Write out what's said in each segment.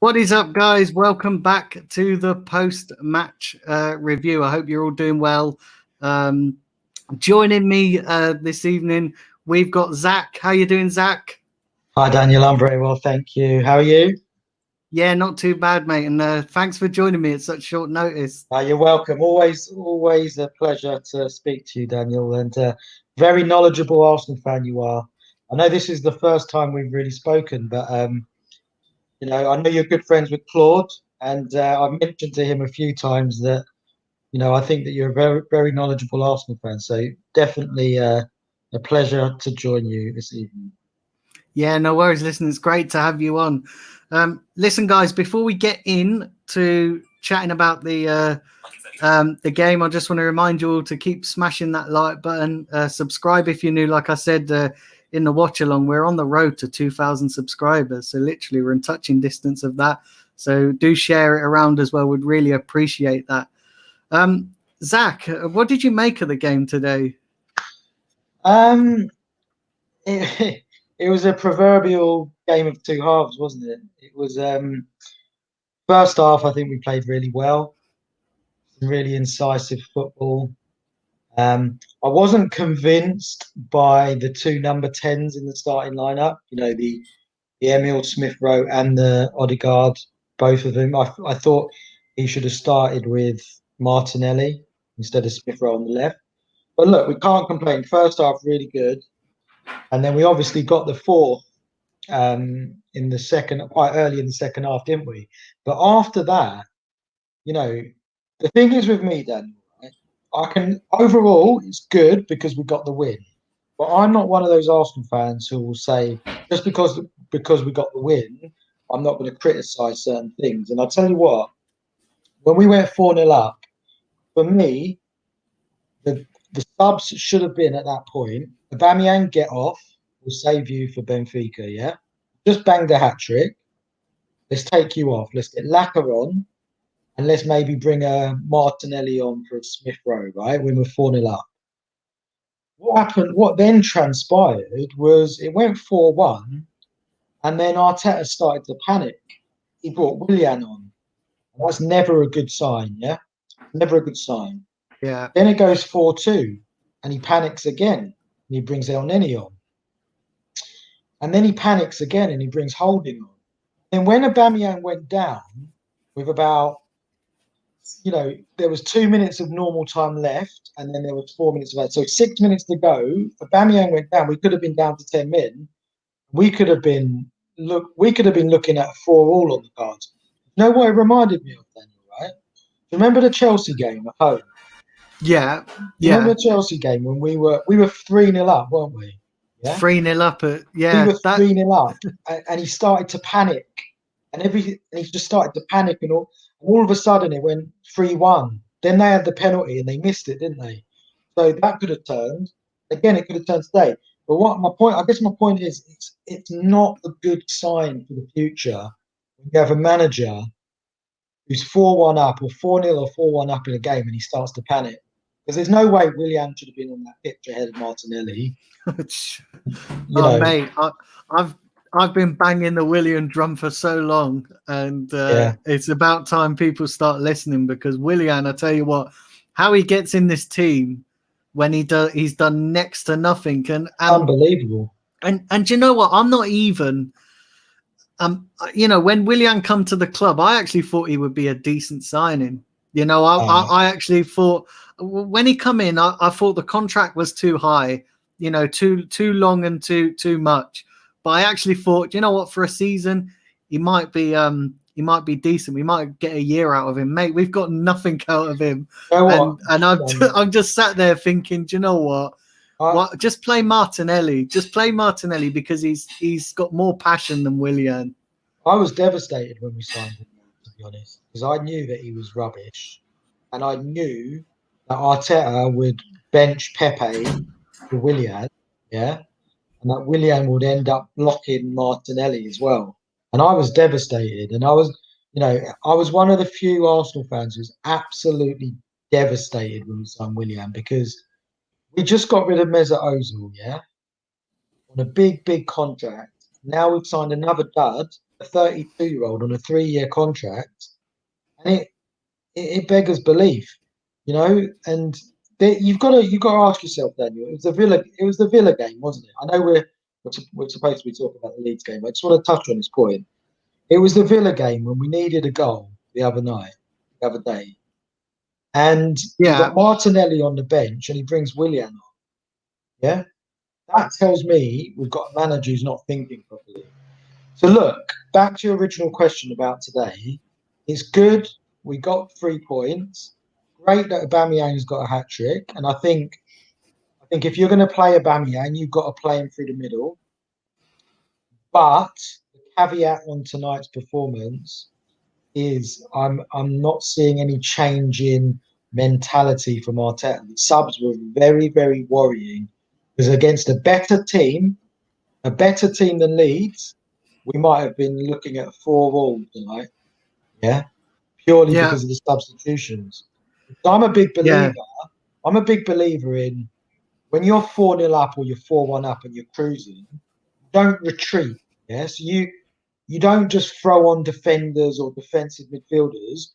What is up, guys? Welcome back to the post-match review. I hope you're all doing well. Joining me this evening, we've got Zach. How you doing, Zach? Hi, Daniel. I'm very well, thank you. How are you? Yeah, not too bad, mate. And thanks for joining me at such short notice. You're welcome. Always a pleasure to speak to you, Daniel, and very knowledgeable Arsenal fan you are. I know this is the first time we've really spoken, but I know you're good friends with Claude, and I've mentioned to him a few times that I think that you're a very, very knowledgeable Arsenal fan. So definitely a pleasure to join you this evening. Yeah, no worries. Listen, it's great to have you on. Listen, guys, before we get into chatting about the game, I just want to remind you all to keep smashing that like button. Subscribe if you're new. Like I said in the watch along, we're on the road to 2,000 subscribers. So literally, we're in touching distance of that. So do share it around as well. Would really appreciate that. Zach, what did you make of the game today? It was a proverbial game of two halves, wasn't it? It was first half, I think we played really well, really incisive football. I wasn't convinced by the two number 10s in the starting lineup, the Emil Smith Rowe and the Odegaard, both of them. I thought he should have started with Martinelli instead of Smith Rowe on the left. But look, we can't complain. First half, really good. And then we obviously got the fourth in the second, quite early in the second half, didn't we? But after that, the thing is with me, Dan, right, overall it's good because we got the win. But I'm not one of those Arsenal fans who will say just because we got the win, I'm not going to criticise certain things. And I'll tell you what, when we went 4-0 up, for me, the subs should have been at that point. Aubameyang, get off. We'll save you for Benfica, yeah? Just bang the hat-trick. Let's take you off. Let's get Laka on. And let's maybe bring a Martinelli on for Smith Rowe, right? When we're 4-0 up. What happened? What then transpired was it went 4-1, and then Arteta started to panic. He brought Willian on. That's never a good sign, yeah? Never a good sign. Yeah. Then it goes 4-2, and he panics again, and he brings El Neni on. And then he panics again, and he brings Holding on. And when Aubameyang went down with about, there was 2 minutes of normal time left, and then there was 4 minutes of that. So 6 minutes to go. Aubameyang went down. We could have been down to 10 men. We could have been looking at 4-4 on the cards. You know what it reminded me of, Daniel, right? Remember the Chelsea game at home? Yeah. Remember the Chelsea game when we were 3-0 up, weren't we? Yeah. 3-0 up We were 3-0 up, and he started to panic, and he just started to panic, and all of a sudden it went 3-1. Then they had the penalty and they missed it, didn't they? So that could have turned. Again, it could have turned today. But my point is, it's not a good sign for the future when you have a manager who's 4-1 up or 4-0 or 4-1 up in a game and he starts to panic. Because there's no way Willian should have been on that pitch ahead of Martinelli. Mate, I've been banging the Willian drum for so long, and it's about time people start listening, because Willian, I tell you what, how he gets in this team when he's done next to nothing, and unbelievable. And you know what? I'm not even. When Willian come to the club, I actually thought he would be a decent signing. I actually thought when he come in, I thought the contract was too high, too long and too much. But I actually thought, for a season, he might be decent. We might get a year out of him, mate. We've got nothing out of him, and I'm just sat there thinking, do you know what? Just play Martinelli. Just play Martinelli, because he's got more passion than Willian. I was devastated when we signed him, to be honest, because I knew that he was rubbish, and I knew that Arteta would bench Pepe for Willian, yeah, and that Willian would end up blocking Martinelli as well. And I was devastated, and I was one of the few Arsenal fans who was absolutely devastated when we signed Willian, because we just got rid of Mesut Ozil, yeah, on a big contract. Now we've signed another dud, a 32-year-old on a 3-year contract, and it beggars belief, you know. And you've got to ask yourself, Daniel. It was the Villa game, wasn't it? I know we're supposed to be talking about the Leeds game. I just want to touch on this point. It was the Villa game when we needed a goal the other day, and you Yeah, got Martinelli on the bench, and he brings Willian on. Yeah, that tells me we've got a manager who's not thinking properly. So look, back to your original question about today. It's good. We got 3 points. Great that Aubameyang's got a hat trick, and I think if you're going to play Aubameyang, you've got to play him through the middle. But the caveat on tonight's performance is I'm not seeing any change in mentality from Arteta. The subs were very, very worrying because against a better team than Leeds, we might have been looking at 4-4 tonight. Yeah, purely yeah, because of the substitutions. So I'm a big yeah, believer. I'm a big believer in when you're 4-0 up or you're 4-1 up and you're cruising, don't retreat. Yes, you don't just throw on defenders or defensive midfielders.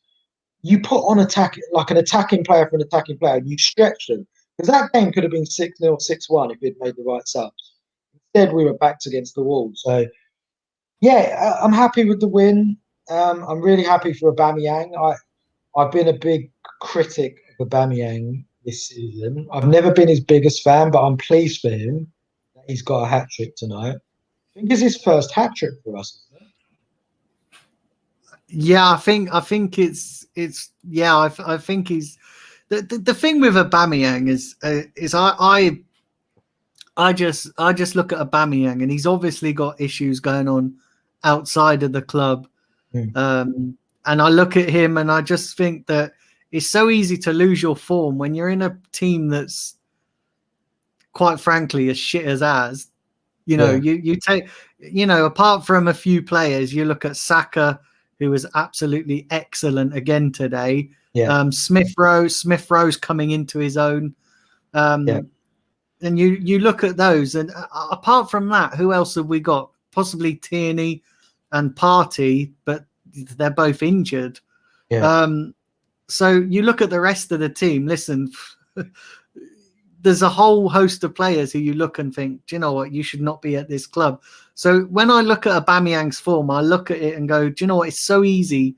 You put on attack like an attacking player for an attacking player, and you stretch them because that game could have been 6-0, 6-1 if we'd made the right subs. Instead, we were backed against the wall. So yeah, I'm happy with the win. I'm really happy for Aubameyang. I've been a big critic of Aubameyang this season. I've never been his biggest fan, but I'm pleased for him that he's got a hat trick tonight. I think it's his first hat trick for us, isn't it? yeah. I think I think he's the thing with Aubameyang is I just look at Aubameyang and he's obviously got issues going on outside of the club. Mm. And I look at him and I just think that it's so easy to lose your form when you're in a team that's quite frankly as shit as ours. Yeah, You take, apart from a few players, you look at Saka, who was absolutely excellent again today. yeah, Smith Rowe's coming into his own. yeah. And you look at those, and apart from that, who else have we got? Possibly Tierney and Partey, but they're both injured. Yeah. So you look at the rest of the team. Listen, there's a whole host of players who you look and think, do you know what? You should not be at this club. So when I look at Aubameyang's form, I look at it and go, do you know what? It's so easy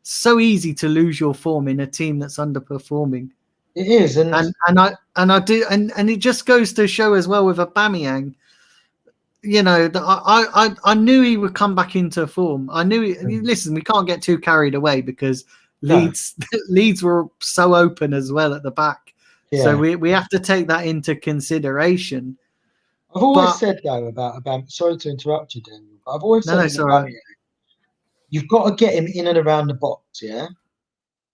to lose your form in a team that's underperforming. It is, and And I do, and it just goes to show as well with Aubameyang, that I knew he would come back into form. I knew. Listen, we can't get too carried away because no, Leeds were so open as well at the back. So yeah. we have to take that into consideration. I've always But said though about Aubameyang. Sorry to interrupt you, Daniel, but I've always no, said no, with it's all right. Aubameyang, you've got to get him in and around the box, yeah,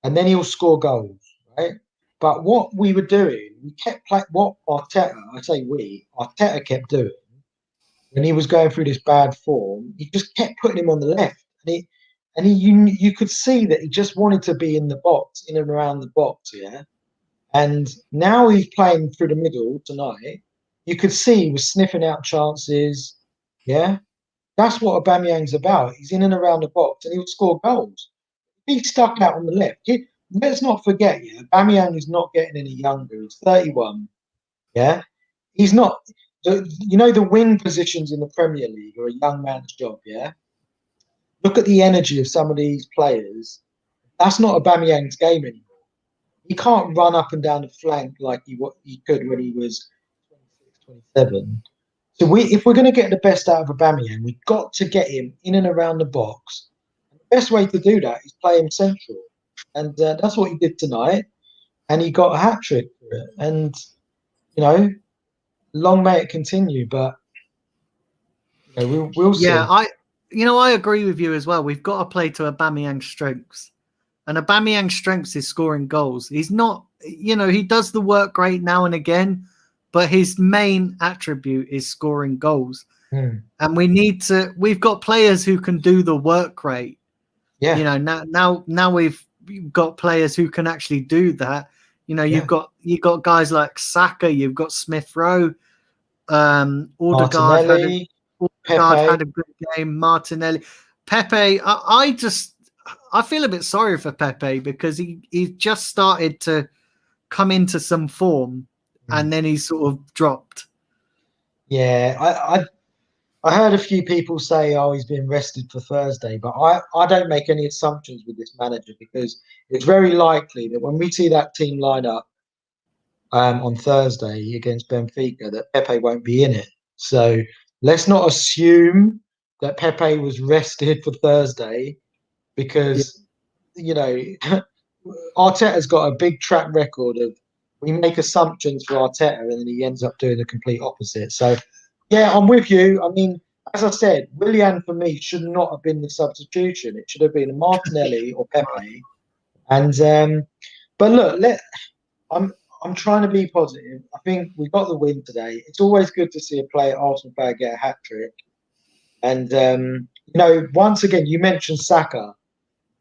and then he'll score goals, right? But what we were doing, we kept playing. What Arteta kept doing when he was going through this bad form, he just kept putting him on the left, you could see that he just wanted to be in the box, in and around the box, yeah. And now he's playing through the middle tonight. You could see he was sniffing out chances, yeah. That's what Aubameyang's about. He's in and around the box, and he'll score goals. He's stuck out on the left. Let's not forget, yeah, Aubameyang is not getting any younger. He's 31, yeah. He's not. The wing positions in the Premier League are a young man's job, yeah. Look at the energy of some of these players. That's not Aubameyang's game anymore. He can't run up and down the flank like he could when he was 26, 27. So if we're going to get the best out of Aubameyang, we've got to get him in and around the box. And the best way to do that is play him central, and that's what he did tonight. And he got a hat trick for it. And you know, long may it continue. But we'll Yeah, see. I agree with you as well. We've got to play to Aubameyang's strengths. And Aubameyang's strengths is scoring goals. He's not, he does the work great now and again, but his main attribute is scoring goals. Mm. And we've got players who can do the work rate. Yeah. Now we've got players who can actually do that. You've got guys like Saka, you've got Smith Rowe, Odegaard Martinelli, had Pepe. a good game, Martinelli. Pepe, I feel a bit sorry for Pepe because he just started to come into some form and then he sort of dropped. Yeah, I heard a few people say, "Oh, he's been rested for Thursday," but I don't make any assumptions with this manager because it's very likely that when we see that team line up on Thursday against Benfica, that Pepe won't be in it. So let's not assume that Pepe was rested for Thursday Yeah. because you know Arteta's got a big track record of we make assumptions for Arteta and then he ends up doing the complete opposite. So yeah, I'm with you. I mean, as I said, Willian for me should not have been the substitution. It should have been Martinelli or Pepe. And but look, I'm I'm trying to be positive. I think we got the win today. It's always good to see a player, Arsenal player, get a hat trick. And once again, you mentioned Saka.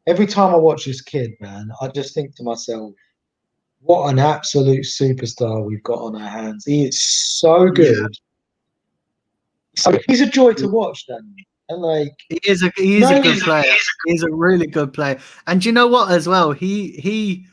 Every time I watch this kid, man, I just think to myself, what an absolute superstar we've got on our hands. He is so Yeah. good. So he's a joy to watch, Danny. And like He is a good player. He's a really good player. And you know what as well? He's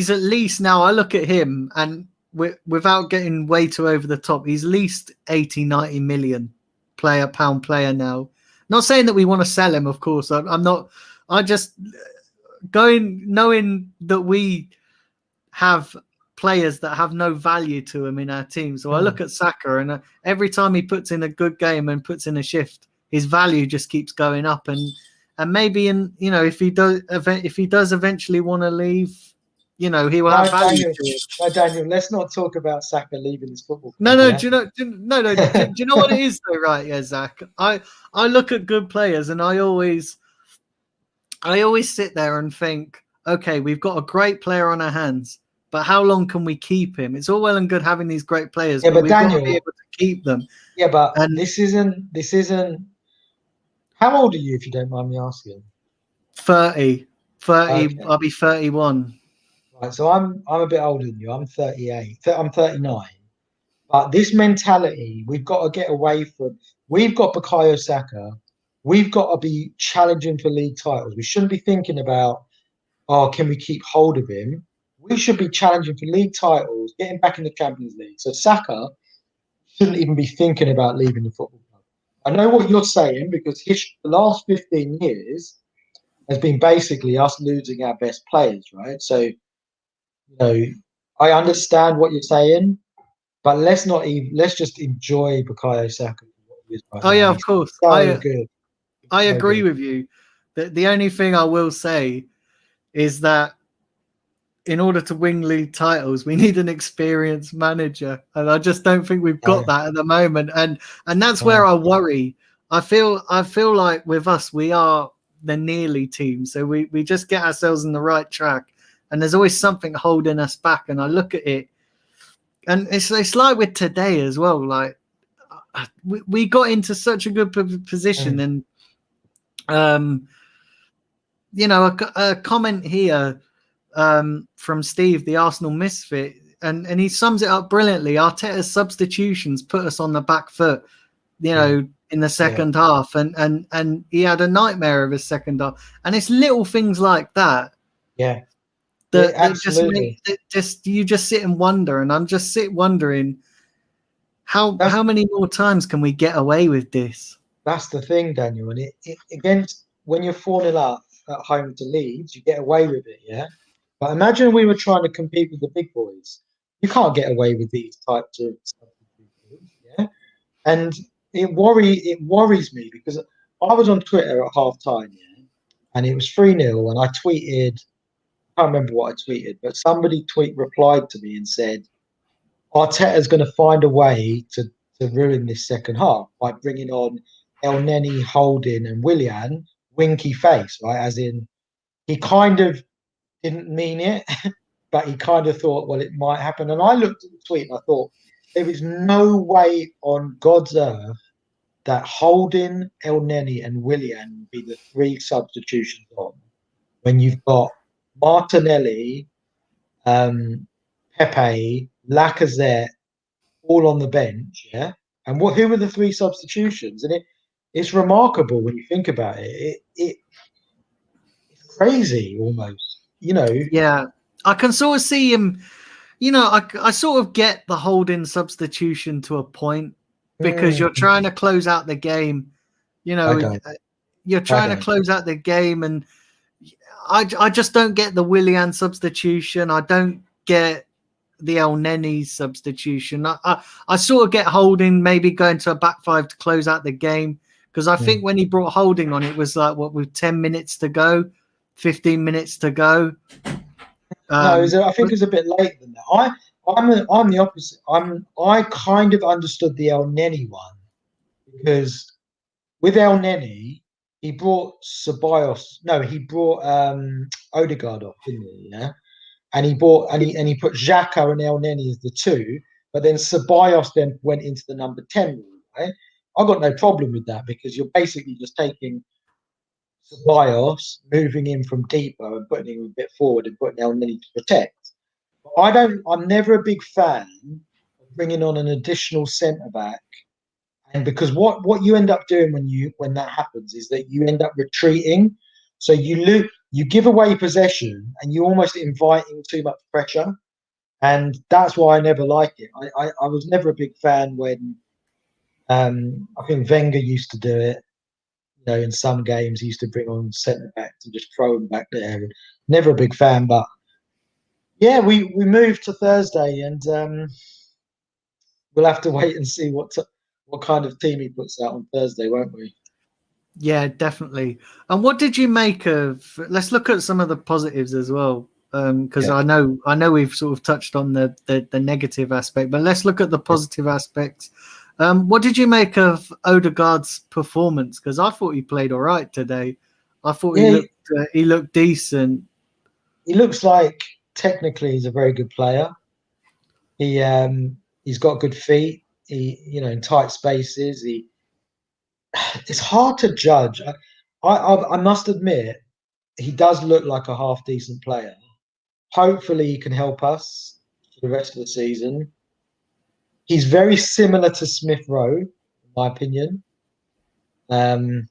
at least now I look at him and without getting way too over the top, he's at least 80, 90 million pound player now. Not saying that we want to sell him, of course. I'm not. I just knowing that we have players that have no value to him in our team. So I look at Saka, and every time he puts in a good game and puts in a shift, his value just keeps going up. And maybe if he does eventually want to leave, he will have value to it. No, Daniel, let's not talk about Saka leaving his football club. No, Yeah? do you know what it is though, right? Yeah, Zach. I look at good players and I always sit there and think, okay, we've got a great player on our hands, but how long can we keep him? It's all well and good having these great players, but we've Daniel, got to be able to keep them. Yeah, but this isn't. How old are you, if you don't mind me asking? 30. Okay. I'll be 31. Right, so I'm a bit older than you. I'm 38. I'm 39. But this mentality, we've got to get away from. We've got Bukayo Saka. We've got to be challenging for league titles. We shouldn't be thinking about, oh, can we keep hold of him? We should be challenging for league titles, getting back in the Champions League. So Saka shouldn't even be thinking about leaving the football club. I know what you're saying because the last 15 years has been basically us losing our best players, right? So, I understand what you're saying, but let's just enjoy Bukayo Saka. Oh yeah, of course. So good. I agree with you. The only thing I will say is that in order to win league titles, we need an experienced manager, and I just don't think we've got that at the moment. And that's where I worry. I feel like with us, we are the nearly team, so we just get ourselves in the right track, and there's always something holding us back. And I look at it, and it's like with today as well. Like we got into such a good position, and a comment here from Steve, the Arsenal misfit, and he sums it up brilliantly. Arteta's substitutions put us on the back foot, in the second half, and he had a nightmare of his second half. And it's little things like that. That absolutely. You just sit and wonder, and I'm just wondering how many more times can we get away with this? That's the thing, Daniel. And it against when you're 4-0 up at home to Leeds, you get away with it, yeah. But imagine we were trying to compete with the big boys. You can't get away with these types of substitutions, yeah. And it worries me because I was on Twitter at half time, yeah, and it was 3-0, and I tweeted. I can't remember what I tweeted, but somebody replied to me and said, Arteta's going to find a way to ruin this second half by bringing on El Neni, Holding, and Willian, winky face, right? As in, he kind of didn't mean it, but he kind of thought, well, it might happen. And I looked at the tweet and I thought, there is no way on God's earth that Holding, El Neni, and Willian would be the three substitutions on when you've got Martinelli, Pepe, Lacazette, all on the bench, yeah. And who were the three substitutions? And it's remarkable when you think about it. It's crazy almost, you know. Yeah, I can sort of see him. I sort of get the holding substitution to a point because you're Mm, trying to close out the game. You I know, don't. you're I trying to don't. close out the game, and I just don't get the Willian substitution. I don't get the El Neni substitution. I sort of get Holding maybe going to a back five to close out the game because I think Mm. when he brought Holding on, it was like what with 10 minutes to go, 15 minutes to go. No, I think But it was a bit late than that. I'm the opposite. I kind of understood the El Neni one because with El Neni, he brought Ceballos. No, he brought Odegaard off, didn't he? Yeah, and he put Xhaka and El Neni as the two, but then Ceballos then went into the number 10. Right? I got no problem with that because you're basically just taking Ceballos, moving him from deeper and putting him a bit forward and putting El Neni to protect. I'm never a big fan of bringing on an additional centre back, and because what you end up doing when that happens is that you end up retreating, so you give away possession and you almost inviting too much pressure, and that's why I never like it. I was never a big fan when I think Wenger used to do it. You know, in some games he used to bring on centre backs and just throw them back there. Never a big fan, but yeah, we moved to Thursday, and we'll have to wait and see what kind of team he puts out on Thursday, won't we? yeah, definitely. And what did you make of? Let's look at some of the positives as well, because Yeah. I know we've sort of touched on the negative aspect, but let's look at the positive aspects. What did you make of Odegaard's performance? Because I thought he played all right today. I thought Yeah, he looked decent. he looks like technically he's a very good player. He's got good feet. In tight spaces. It's hard to judge. I must admit he does look like a half decent player. Hopefully he can help us for the rest of the season. He's very similar to Smith Rowe, in my opinion. Um,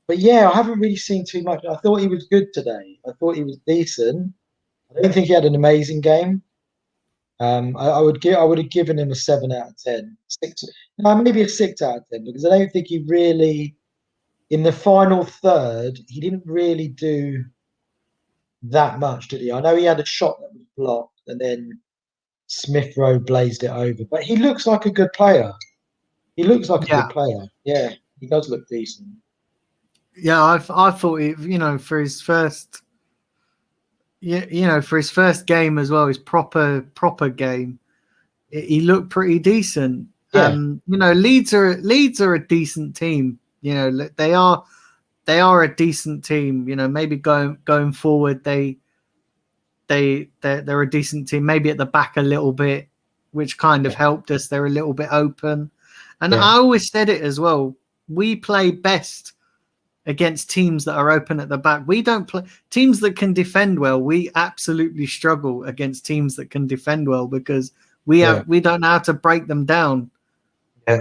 but yeah, I haven't really seen too much. I thought he was good today. I thought he was decent. I don't think he had an amazing game. I would have given him a 7 out of 10. Six, no, maybe a 6 out of 10 because I don't think he really in the final third he didn't really do that much, did he? I know he had a shot that was blocked and then Smith Rowe blazed it over, but he looks like a good player. He looks like a good Yeah, player. Yeah, he does look decent. yeah. I thought for his first, for his first game as well, his proper game. He looked pretty decent. Yeah, Leeds are a decent team. They are a decent team. Maybe going forward, they're a decent team. Maybe at the back a little bit, which kind of yeah, helped us. They're a little bit open, and yeah, I always said it as well. We play best against teams that are open at the back. We don't play teams that can defend well. We absolutely struggle against teams that can defend well because yeah, we don't know how to break them down. yeah,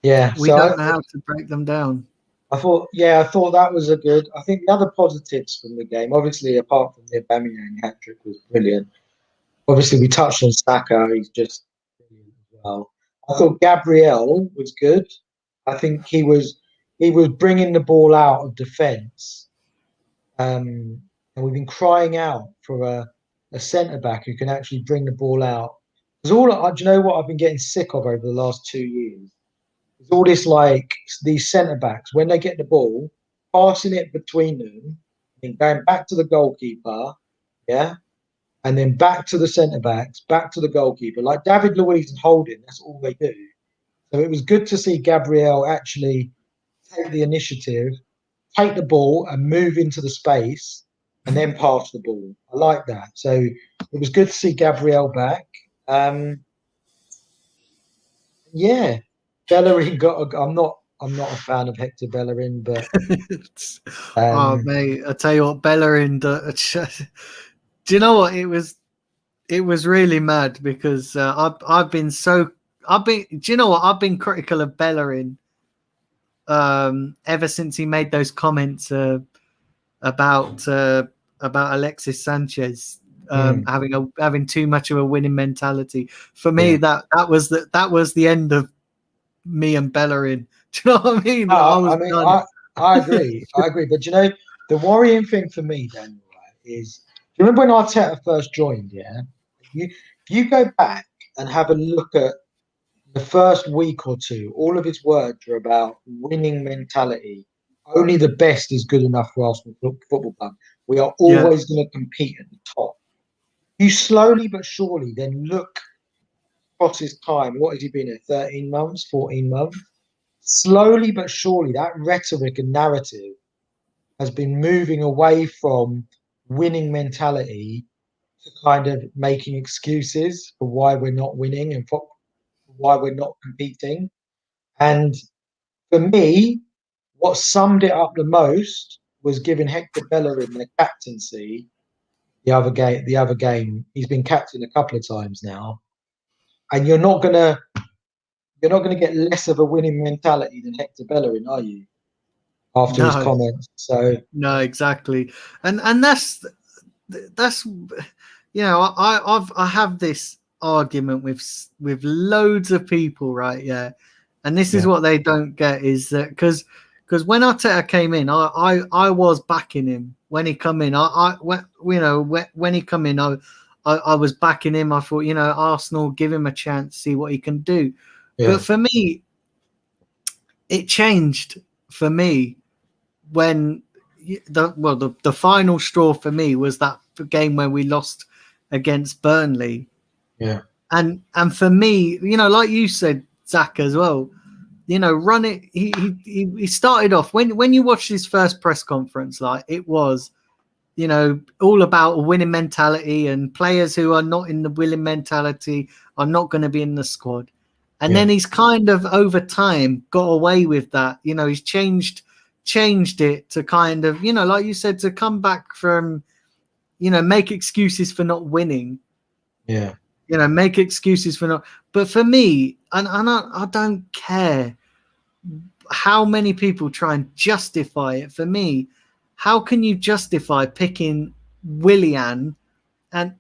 yeah. We don't know how to break them down. I thought that was a good. I think the other positives from the game, obviously, apart from the Aubameyang hat trick, was brilliant. Obviously, we touched on Saka; he's just brilliant as well. I thought Gabriel was good. I think he was bringing the ball out of defence, and we've been crying out for a centre back who can actually bring the ball out. Because do you know what I've been getting sick of over the last 2 years? It's all this like these centre backs when they get the ball, passing it between them, and going back to the goalkeeper, yeah, and then back to the centre backs, back to the goalkeeper. Like David Luiz and Holding, that's all they do. So it was good to see Gabriel actually take the initiative, take the ball and move into the space, and then pass the ball. I like that. So it was good to see Gabriel back. Um, yeah, Bellerin got. I'm not a fan of Hector Bellerin, but Oh um, mate, I tell you what, Bellerin. Do you know what it was? It was really mad because I've been so. I've been. Do you know what? I've been critical of Bellerin ever since he made those comments about Alexis Sanchez having too much of a winning mentality. For me, that was the end of me and Bellerin. Do you know what I mean? I agree. But you know, the worrying thing for me, Daniel, right, is do you remember when Arteta first joined? Yeah, if you go back and have a look at the first week or two, all of his words are about winning mentality. Only the best is good enough for Arsenal Football Club. We are always going to compete at the top. You slowly but surely then look across his time. What has he been at? 13 months, 14 months? Slowly but surely, that rhetoric and narrative has been moving away from winning mentality to kind of making excuses for why we're not winning and for why we're not competing. And for me, what summed it up the most was giving Hector Bellerin the captaincy the other game. He's been captain a couple of times now, and you're not gonna get less of a winning mentality than Hector Bellerin, are you? After his comments, so no, exactly, and that's you know, I have this argument with loads of people, right? Yeah, and this is what they don't get is that because when Arteta came in, I was backing him when he come in. When he come in, I was backing him. I thought, you know, Arsenal, give him a chance, see what he can do. Yeah. But for me, it changed for me when the final straw for me was that game where we lost against Burnley. Yeah. And for me, you know, like you said, Zach, as well, you know, run it. He started off when you watched his first press conference, like it was, you know, all about a winning mentality, and players who are not in the winning mentality are not going to be in the squad. And then he's kind of over time got away with that. You know, he's changed it to kind of, you know, like you said, to come back from, you know, make excuses for not winning. Yeah. You know, make excuses for not. But for me, and I don't care how many people try and justify it. For me, how can you justify picking Willian and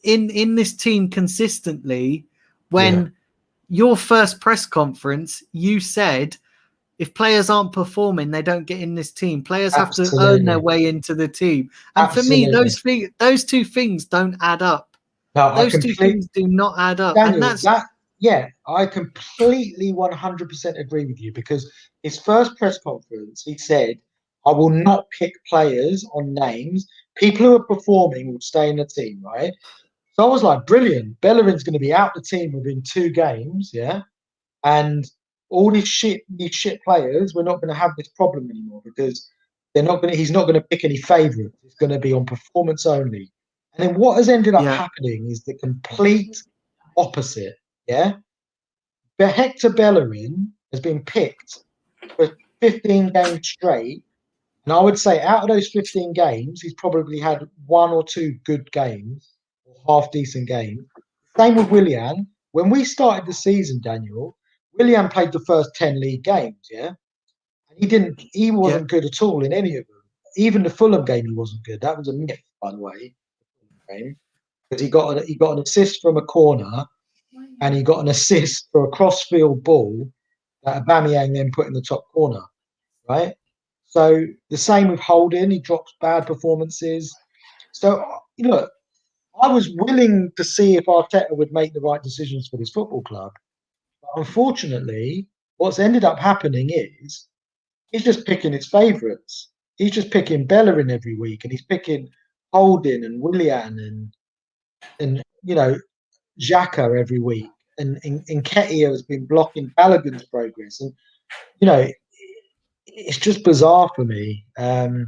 in this team consistently when your first press conference you said if players aren't performing, they don't get in this team. Players have to earn their way into the team. And for me, those two things don't add up. No, those two things do not add up. Daniel, and that's I completely 100% agree with you, because his first press conference, he said, I will not pick players on names. People who are performing will stay in the team, right? So I was like, brilliant. Bellerin's going to be out the team within 2 games, yeah? And all these shit players, we're not going to have this problem anymore, because he's not going to pick any favourites. It's going to be on performance only. And then what has ended up happening is the complete opposite. Yeah. But Hector Bellerin has been picked for 15 games straight. And I would say out of those 15 games, he's probably had 1 or 2 good games, or half decent games. Same with Willian. When we started the season, Daniel, Willian played the first 10 league games, yeah? And he wasn't good at all in any of them. Even the Fulham game, he wasn't good. That was a myth, by the way, because he got an assist from a corner, and he got an assist for a cross-field ball that Aubameyang then put in the top corner, right? So the same with Holding. He drops bad performances. So, look, I was willing to see if Arteta would make the right decisions for this football club. But unfortunately, what's ended up happening is he's just picking his favourites. He's just picking Bellerin every week, and he's picking Holding and Willian and you know, Xhaka every week. And Nketiah has been blocking Balogun's progress. And, you know, it's just bizarre for me. But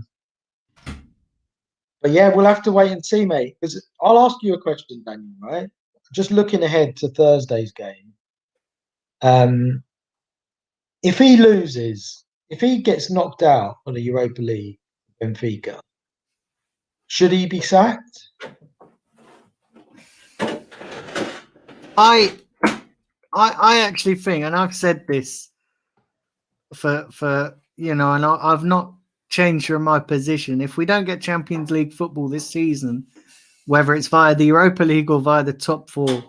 yeah, we'll have to wait and see, mate. Because I'll ask you a question, Daniel, right? Just looking ahead to Thursday's game. If he loses, if he gets knocked out on the Europa League, Benfica, should he be sacked? I actually think, and I've said this for and I've not changed from my position. If we don't get Champions League football this season, whether it's via the Europa League or via the top four,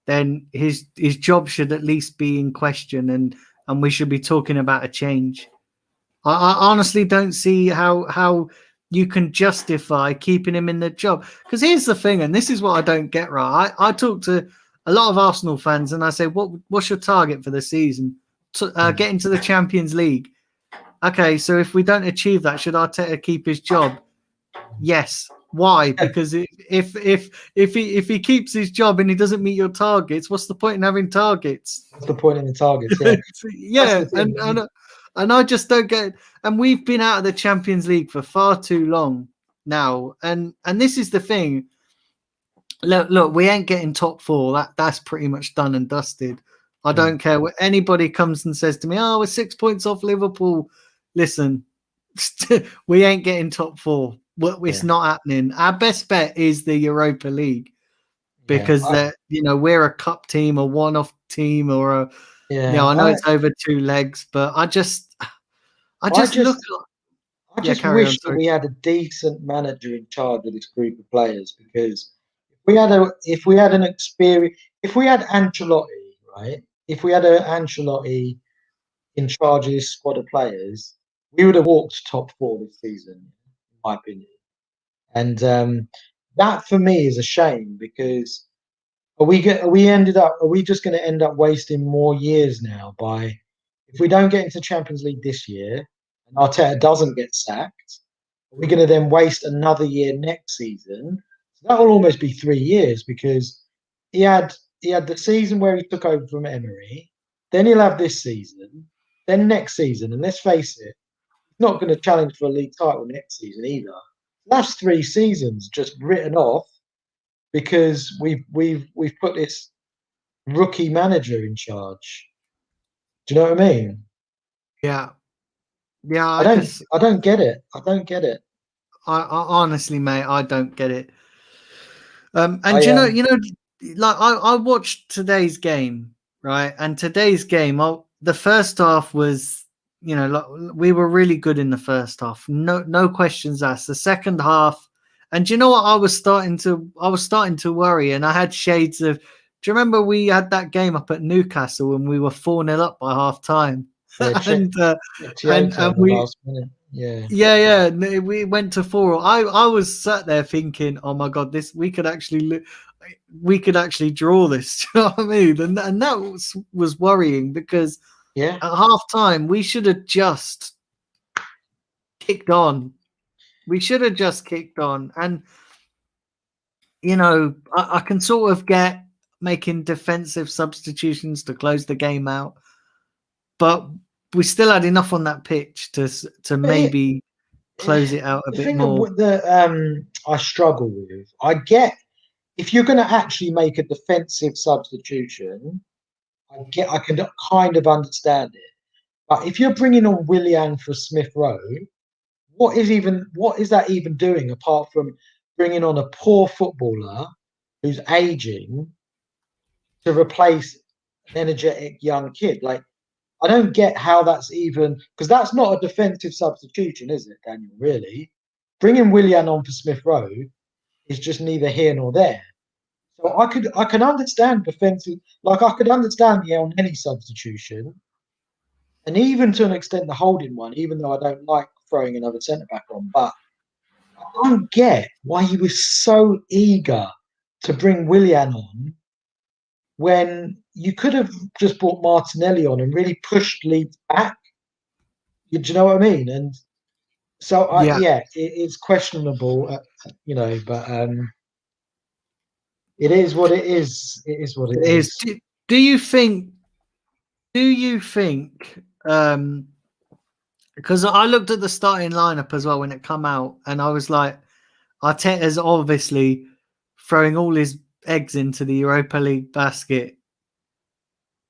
then his job should at least be in question, and we should be talking about a change. I honestly don't see how you can justify keeping him in the job. Because here's the thing, and this is what I don't get right. I talk to a lot of Arsenal fans, and I say, what's your target for the season? Get into the Champions League. Okay, so if we don't achieve that, should Arteta keep his job? Yes. Why? Because if he keeps his job and he doesn't meet your targets, what's the point in having targets? What's the point in the targets? Yeah, yeah, and I just don't get. And we've been out of the Champions League for far too long now, and this is the thing. Look, we ain't getting top four. That's pretty much done and dusted. I don't care what anybody comes and says to me. Oh, we're 6 points off Liverpool. Listen, we ain't getting top four. It's not happening. Our best bet is the Europa League because we're a cup team, a one-off team, or a I know it's over 2 legs, but I just wish that we had a decent manager in charge of this group of players, because if we had Ancelotti, right? If we had an Ancelotti in charge of this squad of players, we would have walked top four this season, in my opinion. And that for me is a shame, because are we just going to end up wasting more years now if we don't get into Champions League this year and Arteta doesn't get sacked, are we going to then waste another year next season? So that will almost be 3 years, because he had the season where he took over from Emery, then he'll have this season, then next season, and let's face it, he's not going to challenge for a league title next season either. That's 3 seasons just written off because we've put this rookie manager in charge. Do you know what I mean? Yeah. I don't get it. I don't get it. I honestly, mate, I don't get it. Like I watched today's game, right? And today's game, the first half was, like, we were really good in the first half. No questions asked. The second half, and do you know what? I was starting to worry, and I had shades of. Do you remember we had that game up at Newcastle and we were 4-0 up by half time? And we last minute. Yeah, we went to 4. I was sat there thinking, oh my god, we could actually draw this. Do you know what I mean? And that was worrying, because at half time we should have just kicked on. And I can sort of get making defensive substitutions to close the game out, but we still had enough on that pitch to maybe close it out a bit more. The thing that I struggle with, I get if you're going to actually make a defensive substitution, I can kind of understand it. But if you're bringing on Willian for Smith Rowe, what is that even doing apart from bringing on a poor footballer who's aging to replace an energetic young kid? Like, I don't get how that's even, because that's not a defensive substitution, is it, Daniel? Really, bringing Willian on for Smith Rowe is just neither here nor there. So I can understand defensive, like I could understand the El Neni substitution, and even to an extent the Holding one, even though I don't like throwing another centre back on. But I don't get why he was so eager to bring Willian on when you could have just brought Martinelli on and really pushed Leeds back. Do you know what I mean? And so, it's questionable, but it is what it is. It is what it is. Do you think? Because I looked at the starting lineup as well when it come out, and I was like, Arteta's obviously throwing all his eggs into the Europa League basket.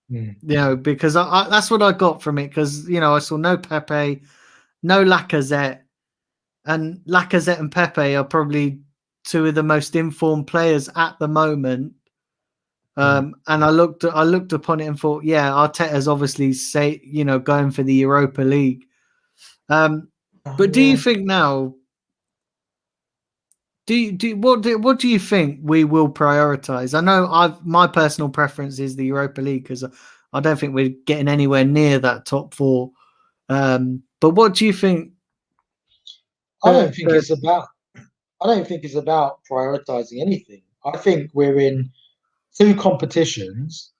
Because that's what I got from it. Because I saw no Pepe, no Lacazette, and Lacazette and Pepe are probably 2 of the most informed players at the moment. And I looked upon it and thought, yeah, Arteta's obviously going for the Europa League. But do you think now? What do you think we will prioritize? I know my personal preference is the Europa League because I don't think we're getting anywhere near that top four. But what do you think? I don't think it's about. I don't think it's about prioritizing anything. I think we're in two competitions.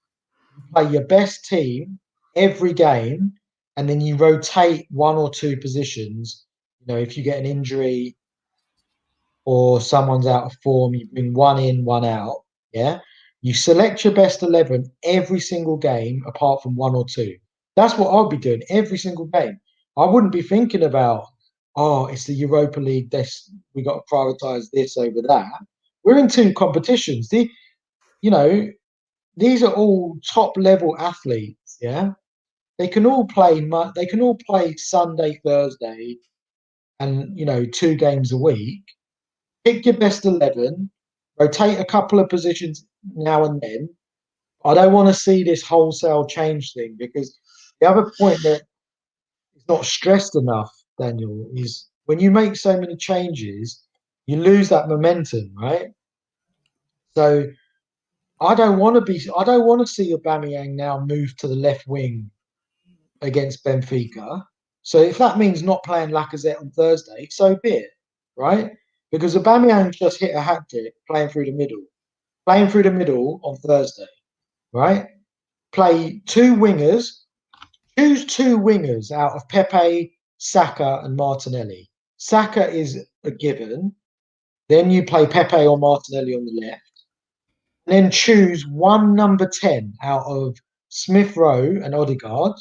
You play your best team every game, and then you rotate one or two positions. If you get an injury or someone's out of form, you bring one in, one out. Yeah. You select your best 11 every single game, apart from one or two. That's what I'll be doing every single game. I wouldn't be thinking about, oh, it's the Europa League. We got to prioritize this over that. We're in two competitions. You know, these are all top level athletes. Yeah. They can all play. They can all play Sunday, Thursday, and 2 games a week. Pick your best 11, rotate a couple of positions now and then. I don't want to see this wholesale change thing, because the other point that is not stressed enough, Daniel, is when you make so many changes, you lose that momentum, right? So I don't want to see Aubameyang now move to the left wing against Benfica. So if that means not playing Lacazette on Thursday, so be it, right? Because Aubameyang just hit a hat trick playing through the middle. Playing through the middle on Thursday, right? Play two wingers. Choose two wingers out of Pepe, Saka, and Martinelli. Saka is a given. Then you play Pepe or Martinelli on the left. And then choose one number 10 out of Smith Rowe and Odegaard,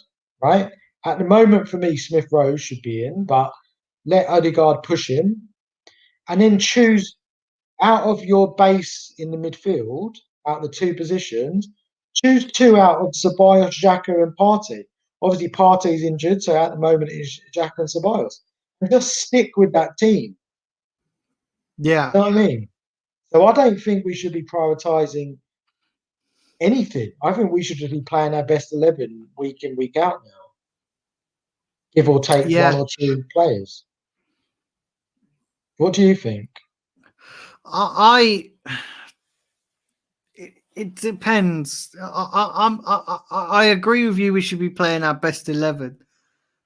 right? At the moment, for me, Smith Rowe should be in, but let Odegaard push him. And then choose out of your base in the midfield, out of the two positions, choose two out of Ceballos, Xhaka, and Partey. Obviously, Partey's injured, so at the moment it's Xhaka and Ceballos. And just stick with that team. Yeah. You know what I mean? So I don't think we should be prioritising anything. I think we should just be playing our best 11 week in, week out now, give or take one or two players. What do you think? It depends. I agree with you. We should be playing our best 11,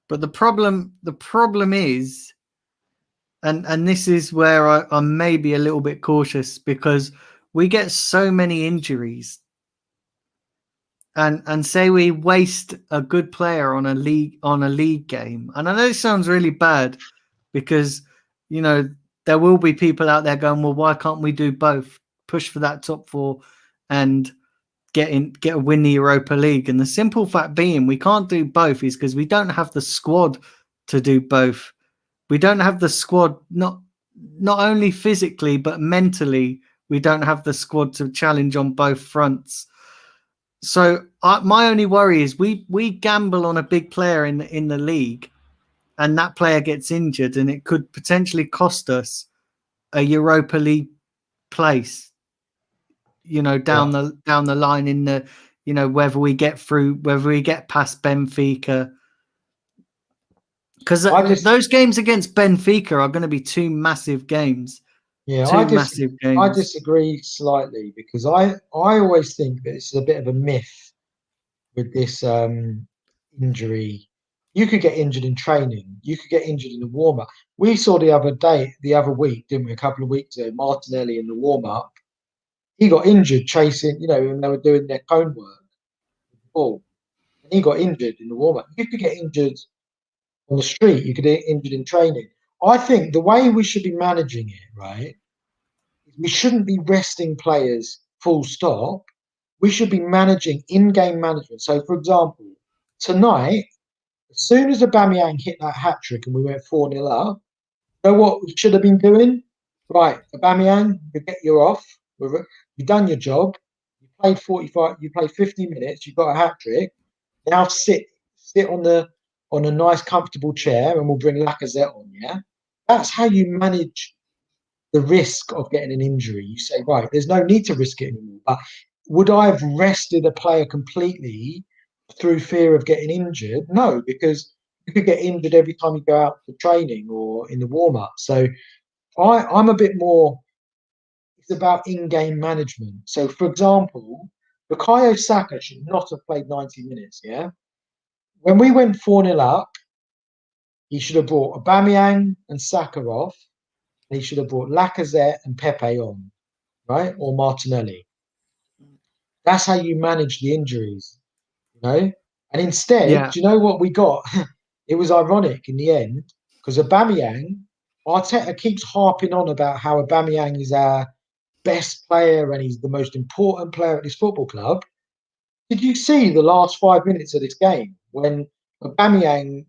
but the problem is, and this is where I'm maybe a little bit cautious, because we get so many injuries, and say we waste a good player on a league game. And I know it sounds really bad, because there will be people out there going, well, why can't we do both? Push for that top four and get a win the Europa League. And the simple fact being, we can't do both is because we don't have the squad to do both. We don't have the squad, not only physically but mentally. We don't have the squad to challenge on both fronts. So my only worry is we gamble on a big player in the league, and that player gets injured, and it could potentially cost us a Europa League place. Down the line in the, whether we get past Benfica, because those games against Benfica are going to be two massive games. Yeah, I disagree slightly, because I always think that it's a bit of a myth with this injury. You could get injured in training. You could get injured in the warm up. We saw the other week, didn't we? A couple of weeks ago, Martinelli in the warm up, he got injured chasing, when they were doing their cone work. And he got injured in the warm up. You could get injured on the street. You could get injured in training. I think the way we should be managing it, right, is we shouldn't be resting players full stop. We should be managing in-game management. So, for example, tonight, as soon as Aubameyang hit that hat trick and we went 4-0 up, you know what we should have been doing? Right, Aubameyang, you're off. You've done your job. You played 45. You played 50 minutes. You got a hat trick. Now sit on a nice comfortable chair, and we'll bring Lacazette on. Yeah, that's how you manage the risk of getting an injury. You say, right, there's no need to risk it anymore. But would I have rested a player completely through fear of getting injured? No, because you could get injured every time you go out for training or in the warm up. So I'm a bit more. It's about in-game management. So, for example, Bukayo Saka should not have played 90 minutes. Yeah, when we went 4-0 up, he should have brought Aubameyang and Saka off, and he should have brought Lacazette and Pepe on, right, or Martinelli. That's how you manage the injuries, you know. And instead, Yeah, do you know what we got? It was ironic in the end because Aubameyang, Arteta keeps harping on about how Aubameyang is our best player and he's the most important player at this football club. Did you see the last 5 minutes of this game when Aubameyang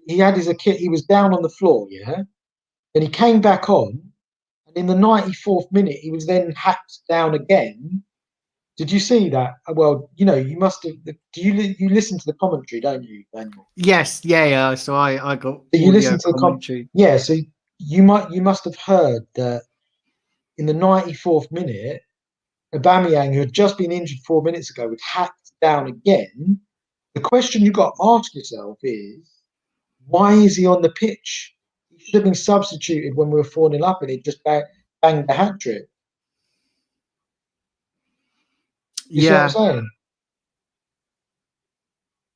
he had his kit, he was down on the floor, yeah, then he came back on, and in the 94th minute he was then hacked down again. Did you see that? Well, you must have. Do you listen to the commentary, don't you, Daniel? yes, yeah. So I got So you audio listen to the commentary. yeah. So you must have heard that in the 94th minute, Aubameyang, who had just been injured 4 minutes ago, was hacked down again. The question you got to ask yourself is, why is he on the pitch? He should have been substituted when we were 4-0 up and he just banged the hat trick. You see what I'm Yeah, saying?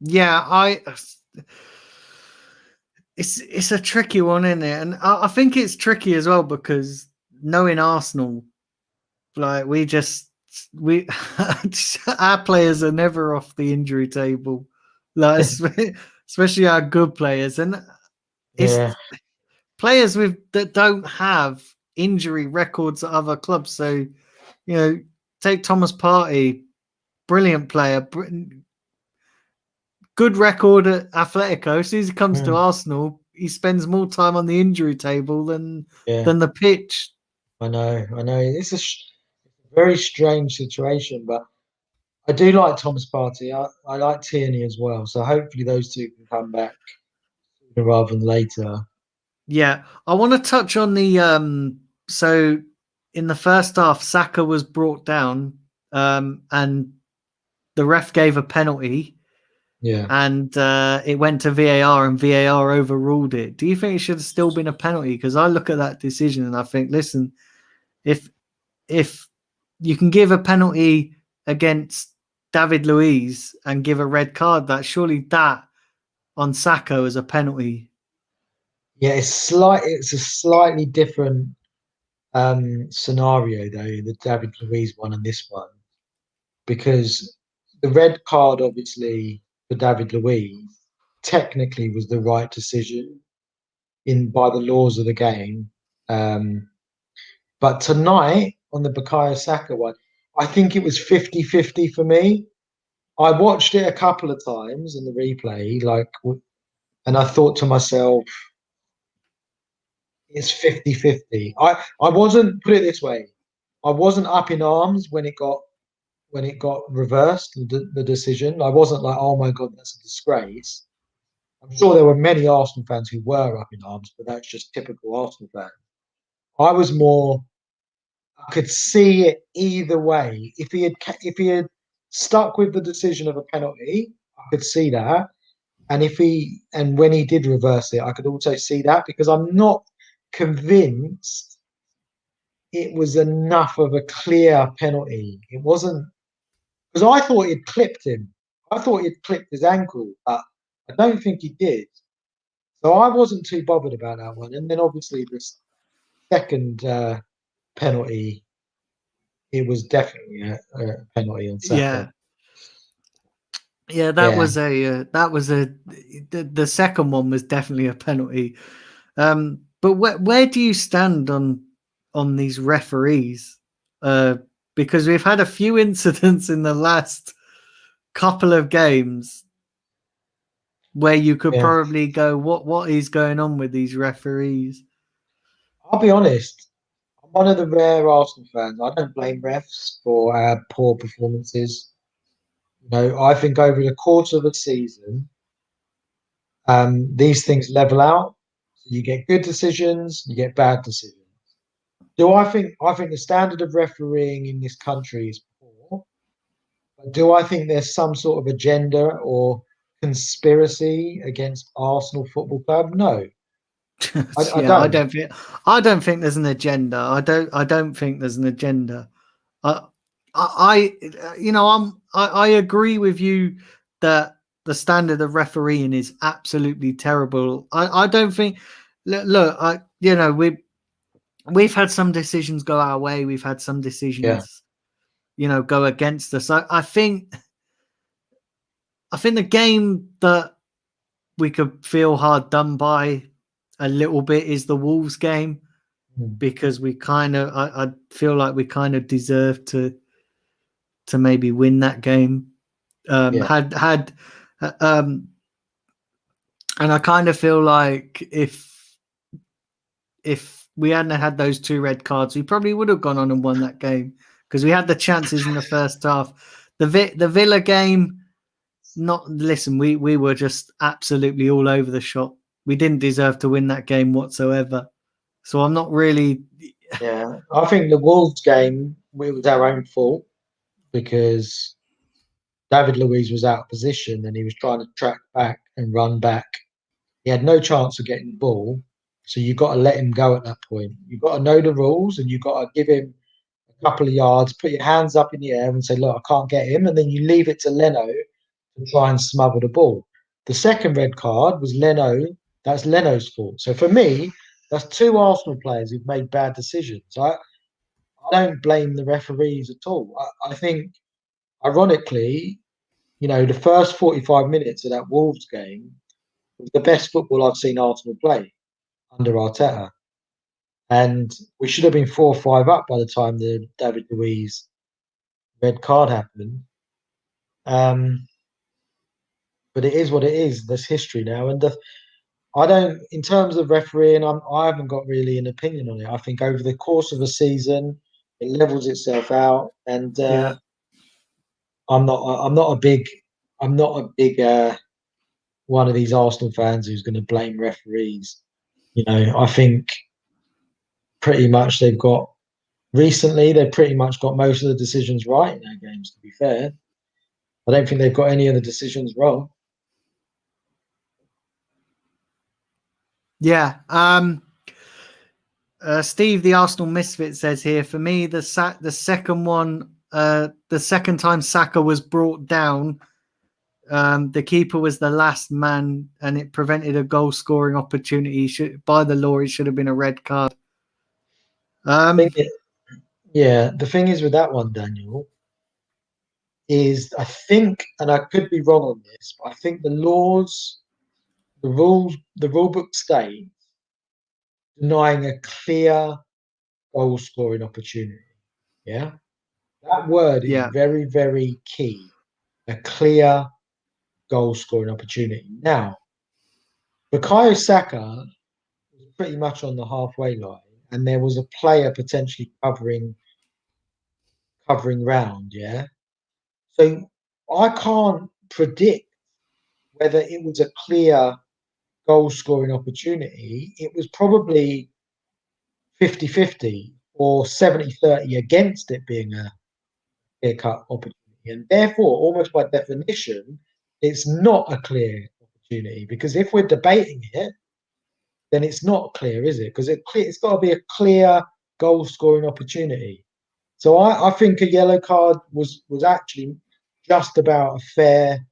yeah. It's a tricky one, isn't it? And I think it's tricky as well because knowing Arsenal, like we our players are never off the injury table, like especially our good players, and Yeah, it's players with that don't have injury records at other clubs. So take Thomas Partey, brilliant player, good record at Atletico. As soon as he comes to mm, Arsenal, he spends more time on the injury table than yeah. the pitch. I know. It's a very strange situation, but I do like Thomas Partey. I like Tierney as well. So hopefully those two can come back sooner rather than later. Yeah, I want to touch on the so in the first half, Saka was brought down, and the ref gave a penalty, Yeah. and it went to VAR, and VAR overruled it. Do you think it should have still been a penalty? Because I look at that decision and I think, listen, if if you can give a penalty against David Luiz and give a red card, that surely that on Saka is a penalty. Yeah, it's a slightly different scenario though, the David Luiz one and this one, because the red card obviously for David Luiz technically was the right decision in by the laws of the game. Um, but tonight on the Bukayo Saka one, I think it was 50-50 for me. I watched it a couple of times in the replay, and I thought to myself, it's 50-50. I wasn't, put it this way, I wasn't up in arms when it got reversed, the decision. I wasn't like, oh my God, that's a disgrace. I'm sure there were many Arsenal fans who were up in arms, but that's just typical Arsenal fans. I was more, I could see it either way. If he had stuck with the decision of a penalty, I could see that. And when he did reverse it, I could also see that because I'm not convinced it was enough of a clear penalty. It wasn't because I thought he'd clipped him. I thought he'd clipped his ankle, but I don't think he did. So I wasn't too bothered about that one. And then obviously this second penalty, it was definitely a penalty on Saka. Yeah, yeah, Yeah, that was a the second one was definitely a penalty. But where do you stand on these referees? Because we've had a few incidents in the last couple of games where you could yeah. probably go, what is going on with these referees? I'll be honest. I'm one of the rare Arsenal fans. I don't blame refs for poor performances. I think over the course of a season, these things level out. So you get good decisions, you get bad decisions. I think the standard of refereeing in this country is poor. Do I think there's some sort of agenda or conspiracy against Arsenal Football Club? No, I Yeah, don't. I don't think there's an agenda. I don't think there's an agenda. I, you know, I agree with you that the standard of refereeing is absolutely terrible. I don't think. Look, you know, we've had some decisions go our way. We've had some Yeah, decisions, you know, go against us. I think the game that we could feel hard done by a little bit is the Wolves game, mm, because we kind of I feel like we kind of deserve to maybe win that game. yeah, Had and I kind of feel like if we hadn't had those 2 red cards, we probably would have gone on and won that game, because we had the chances in the first half. The Villa game, not listen, we were just absolutely all over the shop. We didn't deserve to win that game whatsoever. So I'm not really. yeah. I think the Wolves game, it was our own fault because David Luiz was out of position and he was trying to track back and run back. He had no chance of getting the ball. So you've got to let him go at that point. You've got to know the rules and you've got to give him a couple of yards, put your hands up in the air and say, look, I can't get him. And then you leave it to Leno to try and smother the ball. The second red card was Leno. That's Leno's fault. So for me, that's 2 Arsenal players who've made bad decisions. I don't blame the referees at all. I think, ironically, you know, the first 45 minutes of that Wolves game was the best football I've seen Arsenal play under Arteta. And we should have been 4-5 up by the time the David Luiz red card happened. Um, but it is what it is. There's history now. And I don't, in terms of refereeing, I haven't got really an opinion on it. I think over the course of a season, it levels itself out. And Yeah, I'm not a big one of these Arsenal fans who's going to blame referees. You know, I think pretty much they've pretty much got most of the decisions right in their games, to be fair. I don't think they've got any of the decisions wrong. yeah. Steve, the Arsenal misfit, says here, for me, the second one, the second time Saka was brought down, the keeper was the last man, and it prevented a goal scoring opportunity. By the law, it should have been a red card. Thing is, yeah, the thing is with that one, Daniel, is I think, and I could be wrong on this, but I think the rule book states denying a clear goal scoring opportunity. Yeah, that word is Yeah, very, very key. A clear goal scoring opportunity. Now, Bukayo Saka was pretty much on the halfway line, and there was a player potentially covering round. Yeah, so I can't predict whether it was a clear goal scoring opportunity. It was probably 50-50 or 70-30 against it being a clear cut opportunity. And therefore, almost by definition, it's not a clear opportunity because if we're debating it, then it's not clear, is it? Because it's got to be a clear goal scoring opportunity. So I think a yellow card was actually just about a fair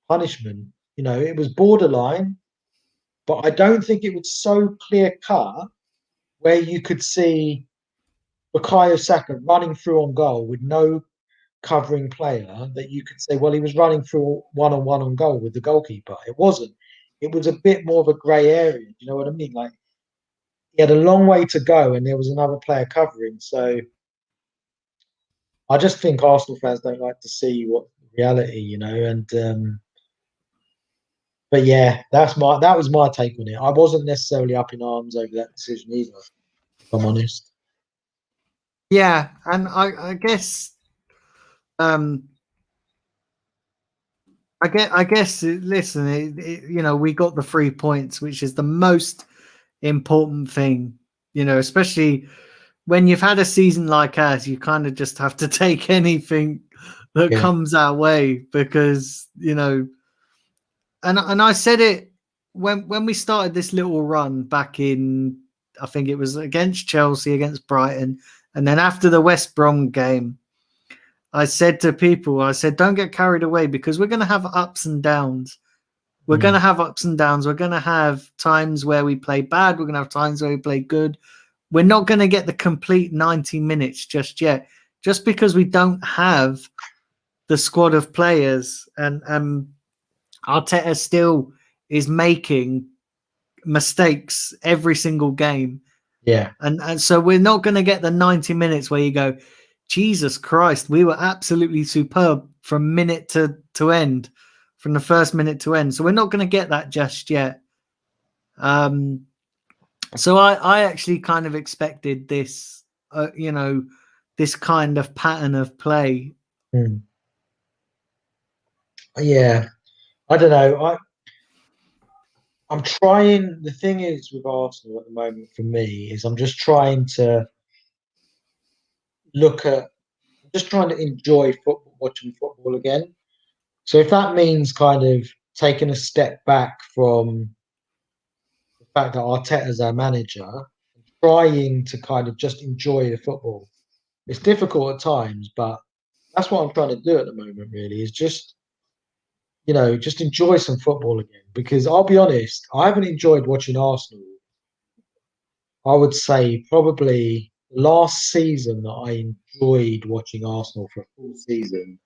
punishment. You know, it was borderline, but I don't think it was so clear cut where you could see Bukayo Saka running through on goal with no covering player that you could say, well, he was running through one on goal with the goalkeeper. It wasn't. It was a bit more of a grey area. You know what I mean? Like he had a long way to go, and there was another player covering. So I just think Arsenal fans don't like to see what reality, you know. And but yeah, that was my take on it. I wasn't necessarily up in arms over that decision either, if I'm honest. yeah, and I guess, um, I guess. Listen, you know, we got the 3 points, which is the most important thing. You know, especially when you've had a season like ours, you kind of just have to take anything that Yeah. comes our way, because and I said it when we started this little run back in, I think it was against Chelsea, against Brighton, and then after the West Brom game, I said to people, I said, don't get carried away, because we're going to have ups and downs. We're going to have ups and downs. We're going to have times where we play bad. We're going to have times where we play good. We're not going to get the complete 90 minutes just yet, just because we don't have the squad of players, and Arteta still is making mistakes every single game. Yeah. And so we're not going to get the 90 minutes where you go, Jesus Christ, we were absolutely superb from minute to end, from the first minute to end. So we're not going to get that just yet. So I actually kind of expected this, this kind of pattern of play. Yeah. I don't know. I'm trying. The thing is with Arsenal at the moment for me is I'm just trying to just trying to enjoy football, watching football again. So if that means kind of taking a step back from the fact that Arteta's our manager, trying to kind of just enjoy the football, it's difficult at times, but that's what I'm trying to do at the moment. Really, is just just enjoy some football again. Because I'll be honest, I haven't enjoyed watching Arsenal. I would say probably last season that I enjoyed watching Arsenal for a full season,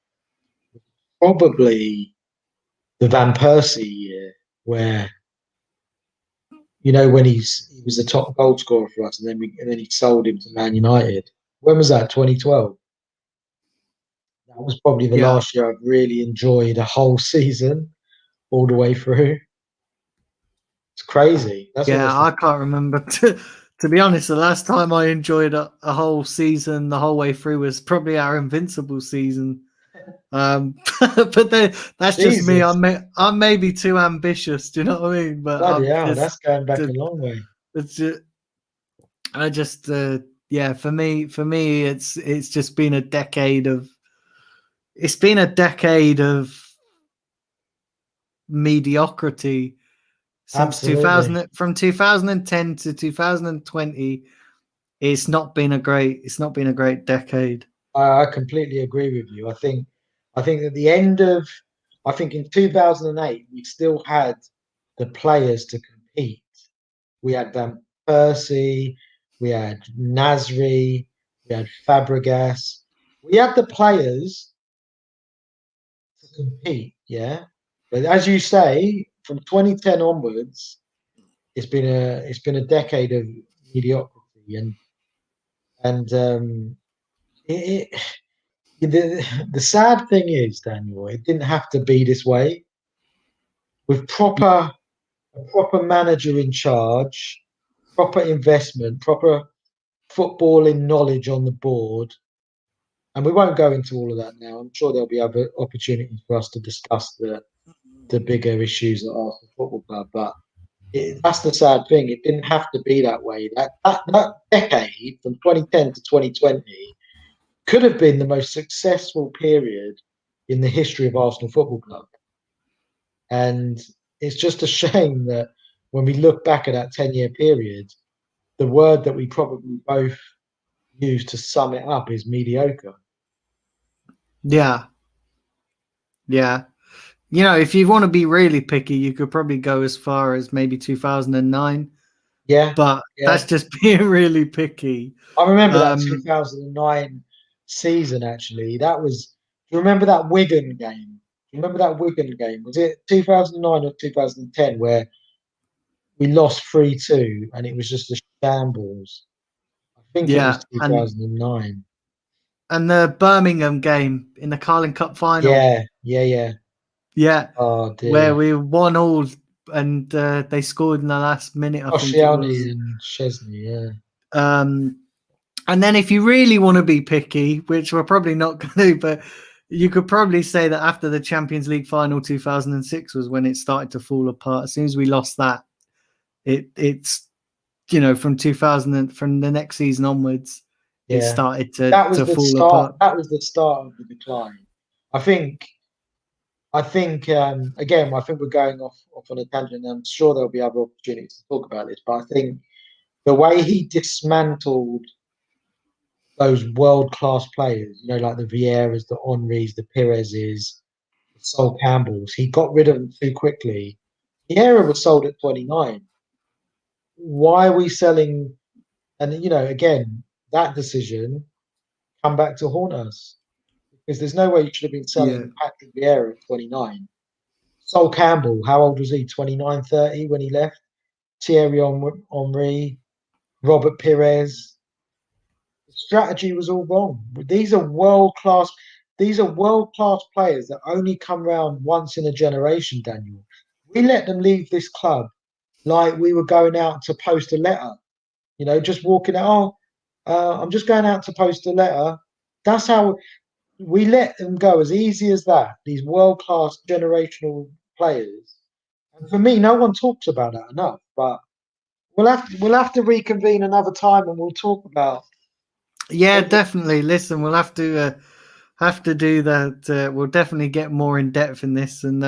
probably the Van Persie year, where when he was the top goal scorer for us, and then he sold him to Man United. When was that? 2012. That was probably the Yeah. last year I've really enjoyed a whole season all the way through. It's crazy. That's Yeah, almost I can't remember. To be honest, the last time I enjoyed a whole season the whole way through was probably our Invincible season. But that's just me. Jesus. I'm maybe too ambitious. Do you know what I mean? But Bloody I'm hell, just, that's going back a long way. it's just, I just, yeah. For me, it's just been a decade of. It's been a decade of mediocrity since Absolutely. 2000, from 2010 to 2020. It's not been a great decade. I completely agree with you. I think at the end of I think in 2008 we still had the players to compete. We had Van Persie, we had Nasri, we had Fabregas. We had the players to compete, yeah. But as you say, from 2010 onwards, it's been a decade of mediocrity, and it, the sad thing is, Daniel, it didn't have to be this way. With a proper manager in charge, proper investment, proper footballing knowledge on the board, and we won't go into all of that now. I'm sure there'll be other opportunities for us to discuss the bigger issues at Arsenal Football Club. But that's the sad thing. It didn't have to be that way. That decade from 2010 to 2020 could have been the most successful period in the history of Arsenal Football Club. And it's just a shame that when we look back at that 10-year period, the word that we probably both use to sum it up is mediocre. Yeah, yeah. If you want to be really picky, you could probably go as far as maybe 2009, Yeah, but that's yeah. just being really picky. I remember that Um, 2009 season, actually. Do you remember that Wigan game? Do you remember that Wigan game? Was it 2009 or 2010 where we lost 3-2 and it was just a shambles? I think it was yeah, 2009. and the Birmingham game in the Carling Cup final, Yeah, yeah, yeah. yeah, Oh where dear. we won all, and they scored in the last minute, I think it Oshiani was. and Chesney, yeah. Um, and then if you really want to be picky, which we're probably not going to, but you could probably say that after the Champions League final 2006 was when it started to fall apart. As soon as we lost that, it's from 2000 from the next season onwards, it Yeah. started That was to the fall start. apart. That was the start of the decline. I think again, I think we're going off on a tangent. I'm sure there'll be other opportunities to talk about this, but I think the way he dismantled those world class players, like the Vieiras, the Henrys, the Perez's, the Sol Campbells, he got rid of them too quickly. Vieira was sold at 29. Why are we selling? And again, that decision come back to haunt us because there's no way you should have been Yeah. selling Patrick Vieira at 29. Sol Campbell, how old was he? 29, 30 when he left. Thierry Henry, Robert Pires. The strategy was all wrong. These are world class. These are world class players that only come round once in a generation. Daniel, we let them leave this club like we were going out to post a letter. Just walking out. Oh, I'm just going out to post a letter. That's how we let them go as easy as that. These world class generational players. And for me, no one talks about that enough. But we'll have to reconvene another time and we'll talk about. Yeah, definitely. Listen, we'll have to do that. We'll definitely get more in depth in this, and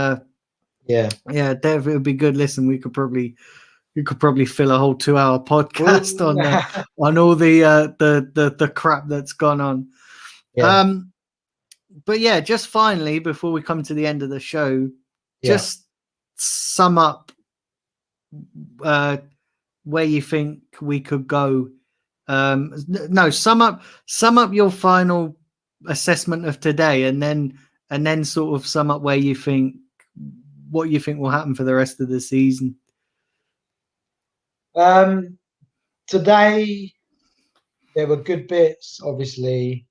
Yeah, Dev, it would be good. Listen, we could probably fill a whole 2-hour podcast well, on all the crap that's gone on. yeah, But yeah, just finally before we come to the end of the show, yeah. just sum up uh, where you think we could go. No, sum up your final assessment of today, and then sort of sum up what you think will happen for the rest of the season. Today there were good bits. Obviously,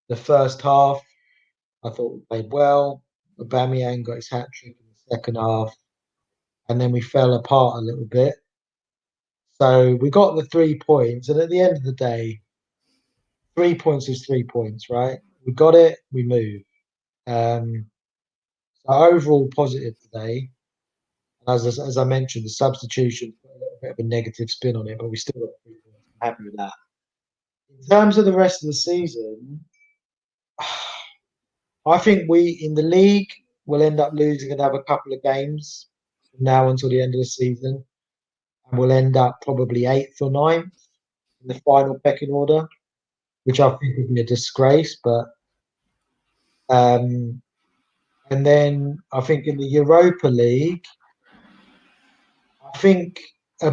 the first half I thought we played well. Aubameyang got his hat trick in the second half, and then we fell apart a little bit. So we got the 3 points, and at the end of the day, 3 points is 3 points, right? We got it, we move. Um, so overall positive today. As I mentioned, the substitution put a little bit of a negative spin on it, but we still got 3 points. I'm happy with that. In terms of the rest of the season, I think we in the league will end up losing another couple of games from now until the end of the season, and we'll end up probably eighth or ninth in the final pecking order, which I think would be a disgrace. But um, and then I think in the Europa League, I think a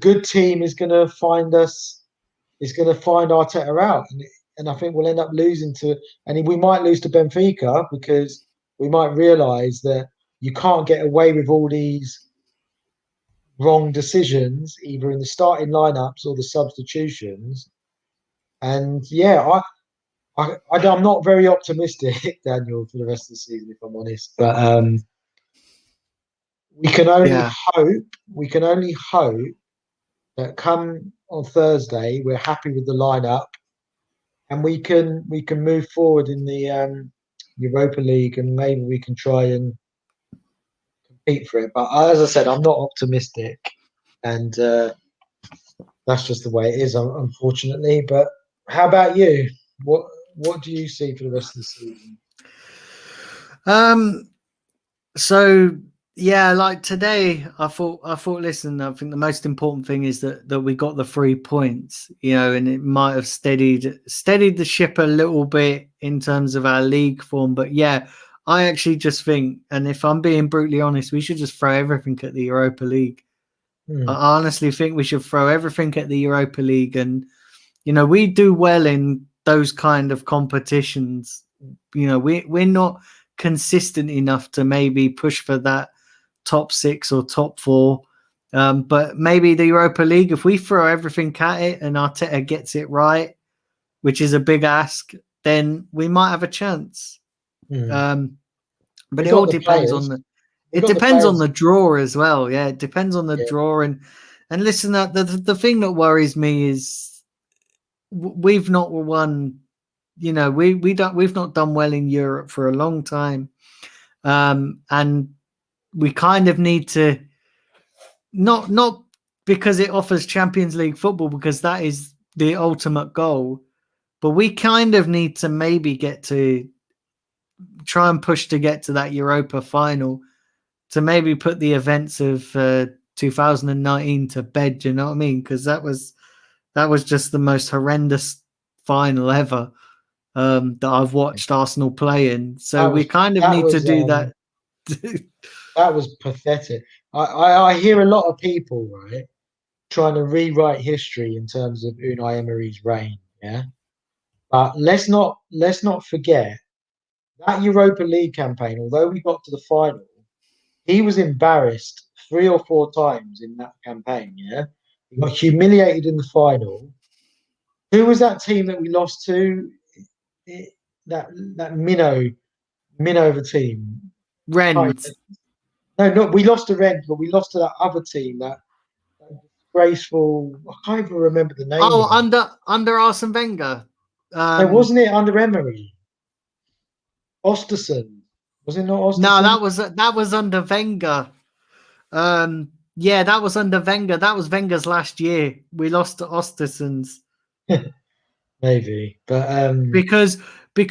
good team is going to find us, is going to find Arteta out, and I think we'll end up losing to, and we might lose to Benfica because we might realise that you can't get away with all these wrong decisions either in the starting lineups or the substitutions. And yeah, I'm not very optimistic, Daniel, for the rest of the season, if I'm honest. But we can only Yeah, hope. We can only hope that come on Thursday we're happy with the lineup and we can move forward in the Europa League and maybe we can try and compete for it. But as I said, I'm not optimistic, and that's just the way it is, unfortunately. But how about you? What do you see for the rest of the season? So yeah, like today, I thought. Listen, I think the most important thing is that we got the 3 points, and it might have steadied the ship a little bit in terms of our league form. But yeah, I actually just think, and if I'm being brutally honest, we should just throw everything at the Europa League. Hmm. I honestly think we should throw everything at the Europa League, and we do well in those kind of competitions. We're not consistent enough to maybe push for that top 6 or top 4. But maybe the Europa League, if we throw everything at it and Arteta gets it right, which is a big ask, then we might have a chance. Hmm. But We've it all got the depends players. on the We've it got the depends on players. the draw as well. Yeah, it depends on the Yeah. draw, and listen, that the thing that worries me is we've not won. We've not done well in Europe for a long time, and we kind of need to not because it offers Champions League football, because that is the ultimate goal, but we kind of need to maybe get to try and push to get to that Europa final, to maybe put the events of 2019 to bed. Do you know what I mean? Because that was just the most horrendous final ever that I've watched Arsenal play in. So we kind of need to do that. That was pathetic. I hear a lot of people, right, trying to rewrite history in terms of Unai Emery's reign. Yeah, but let's not forget that Europa League campaign. Although we got to the final, he was embarrassed 3 or 4 times in that campaign. Yeah, he got humiliated in the final. Who was that team that we lost to? That Minnow team. Rennes. No, we lost to Rennes, but we lost to that other team, that disgraceful. I can't even remember the name. Oh, under Arsene Wenger. No, wasn't it under Emery? Ostersund. Was it not Ostersund? No, that was under Wenger. Yeah, that was under Wenger. That was Wenger's last year. We lost to Ostersunds. Maybe, but because we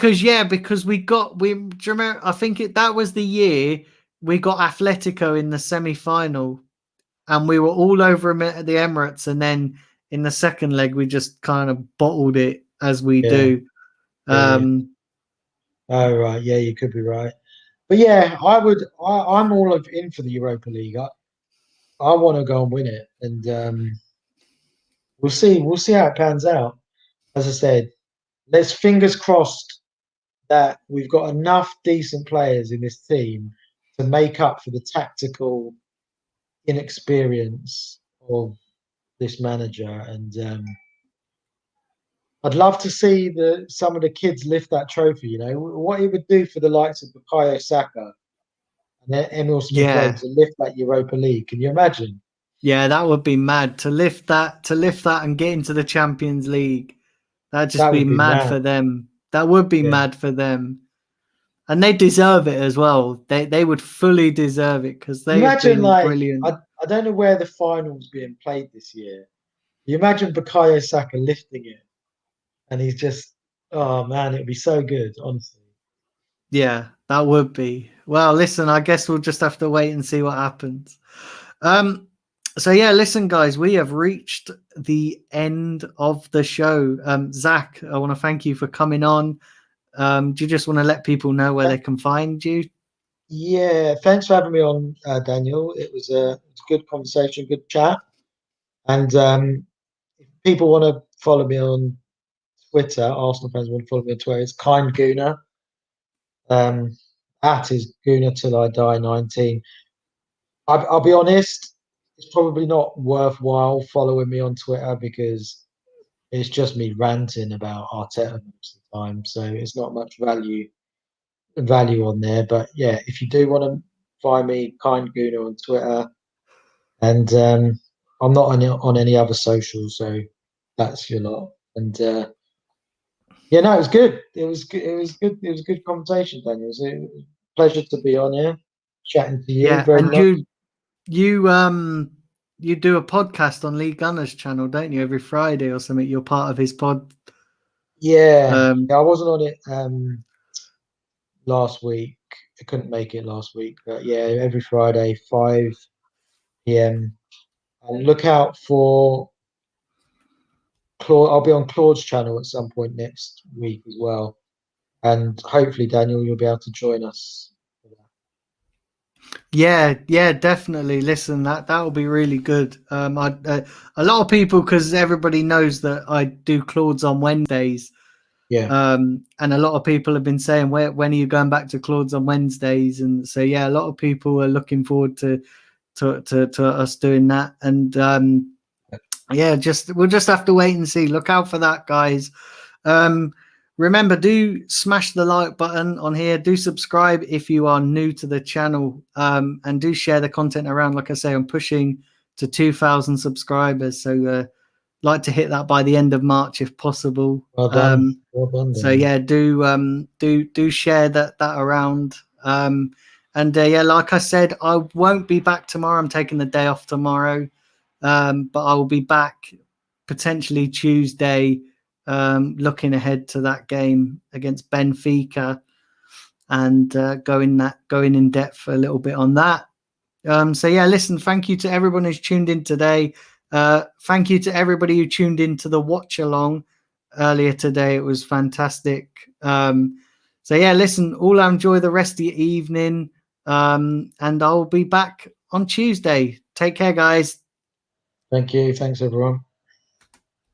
got do you remember, I think that was the year we got Atletico in the semi-final, and we were all over them at the Emirates, and then in the second leg we just kind of bottled it, as we do. Oh right, yeah, you could be right. But yeah, I'm all in for the Europa League. I want to go and win it, and we'll see how it pans out. As I said, let's fingers crossed that we've got enough decent players in this team to make up for the tactical inexperience of this manager. And I'd love to see some of the kids lift that trophy. You know what it would do for the likes of Bukayo Saka and Emil Smith-Rowe to lift that Europa League. Can you imagine? Yeah, that would be mad to lift that and get into the Champions League. That'd just be mad for them. That would be mad for them. And they deserve it as well. They would fully deserve it, because they have been brilliant. I don't know where the final's being played this year. You imagine Bukayo Saka lifting it, and he's just, oh man, it'd be so good, honestly. Yeah, that would be. Well, listen, I guess we'll just have to wait and see what happens. So yeah, listen, guys, we have reached the end of the show. Zach, I want to thank you for coming on. Do you just want to let people know where they can find you? Yeah, thanks for having me on, Daniel. It was a good conversation, good chat. And if people want to follow me on Twitter, Arsenal fans want to follow me on Twitter, it's Kind Gooner. At is Gooner till I die 19. I'll be honest, it's probably not worthwhile following me on Twitter, because it's just me ranting about Arteta most of the time. So it's not much value on there. But yeah, if you do want to find me, Kind Gooner on Twitter, and I'm not on any other socials, so that's your lot. And yeah, no, it was good. It was good. It was good. It was a good conversation, Daniel. It was a pleasure to be on here, chatting to you. Yeah, and you do a podcast on Lee Gunner's channel, don't you? Every Friday or something. You're part of his pod. Yeah, I wasn't on it last week. I couldn't make it last week, but yeah, every Friday, 5 p.m. And look out for Claude. I'll be on Claude's channel at some point next week as well, and hopefully, Daniel, you'll be able to join us. Yeah, definitely. Listen, that will be really good. A lot of people, because everybody knows that I do Claude's on Wednesdays. Yeah. And a lot of people have been saying, when are you going back to Claude's on Wednesdays? And so yeah, a lot of people are looking forward to us doing that. And yeah, we'll just have to wait and see. Look out for that, guys. Remember, do smash the like button on here. Do subscribe if you are new to the channel, and do share the content around. Like I say, I'm pushing to 2,000 subscribers, so like to hit that by the end of March if possible. Well done. Well done. So yeah, do share that around. And yeah, like I said, I won't be back tomorrow. I'm taking the day off tomorrow, but I will be back potentially Tuesday. Looking ahead to that game against Benfica, and going in depth a little bit on that. So yeah, listen, thank you to everyone who's tuned in today. Thank you to everybody who tuned in to the watch along earlier today. It was fantastic. So yeah, listen, all enjoy the rest of your evening. And I'll be back on Tuesday. Take care, guys. Thank you. Thanks, everyone.